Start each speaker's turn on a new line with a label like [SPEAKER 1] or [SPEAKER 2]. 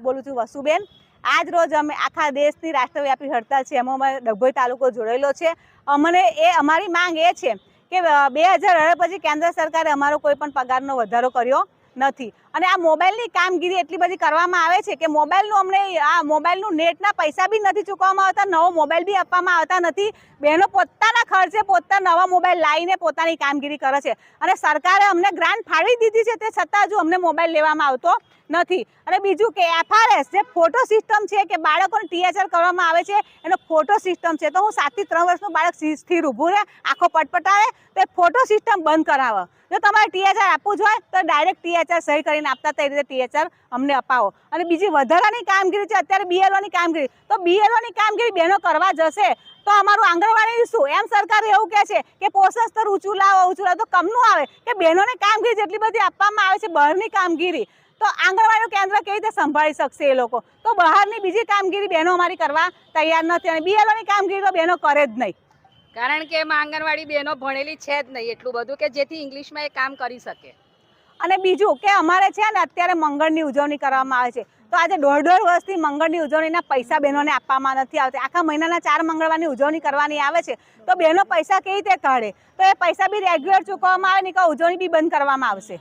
[SPEAKER 1] બોલું છું વસુબેન। આજ રોજ અમે આખા દેશની રાષ્ટ્રવ્યાપી હડતાલ છે, એમાં અમારે ડભોઈ તાલુકો જોડાયેલો છે। અમારી માંગ એ છે કે 2018 પછી કેન્દ્ર સરકારે અમારો કોઈ પણ પગારનો વધારો કર્યો નથી અને આ મોબાઈલની કામગીરી એટલી બધી કરવામાં આવે છે કે મોબાઈલનું નેટના પૈસા બી નથી ચૂકવવામાં આવતા, નવો મોબાઈલ બી આપવામાં આવતા નથી। બહેનો પોતાના ખર્ચે પોતાના નવા મોબાઈલ લાવીને પોતાની કામગીરી કરે છે અને સરકારે અમને ગ્રાન્ટ ફાળવી દીધી છે, તે છતાં હજુ અમને મોબાઈલ લેવામાં આવતો નથી। અને બીજું કે FRS જે ફોટો સિસ્ટમ છે કે બાળકોને THR કરવામાં આવે છે, એનો ફોટો સિસ્ટમ છે, તો હું 7 થી 3 વર્ષનું બાળક સ્થિર ઊભું રહે, આંખો પટપટાવે તો એ ફોટો સિસ્ટમ બંધ કરાવો। જો તમારે THR આપવું જ હોય તો ડાયરેક્ટ THR સહી કરીને આપતા તે રીતે THR અમને અપાવો। અને બીજી વધારાની કામગીરી છે અત્યારે BLOની કામગીરી, તો BLOની કામગીરી બહેનો કરવા જશે તો અમારું આંગણવાડી શું? એમ સરકાર એવું કહે છે કે પોષણ સ્તર ઊંચું લાવો તો કમનું આવે કે બહેનોને કામગીરી જેટલી બધી આપવામાં આવે છે બહારની કામગીરી, તો આંગણવાડીનું કેન્દ્ર કેવી રીતે સંભાળી શકશે એ લોકો? તો બહારની બીજી કામગીરી બહેનો અમારી કરવા તૈયાર નથી અને BLOની કામગીરી તો બહેનો કરે જ નહીં,
[SPEAKER 2] કારણ કે એમાં આંગણવાડી બહેનો ભણેલી છે જ નહીં એટલું બધું કે જેથી ઇંગ્લિશમાં એ કામ કરી શકે।
[SPEAKER 1] અને બીજું કે અમારે છે ને અત્યારે મંગળની ઉજવણી કરવામાં આવે છે, તો આજે 1.5 વર્ષથી મંગળની ઉજવણીના પૈસા બહેનોને આપવામાં નથી આવતા। આખા મહિનાના 4 મંગળવારની ઉજવણી કરવાની આવે છે, તો બહેનો પૈસા કેવી રીતે કાઢે? તો એ પૈસા બી રેગ્યુલર ચૂકવવામાં આવે નહીં કે ઉજવણી બી બંધ કરવામાં આવશે।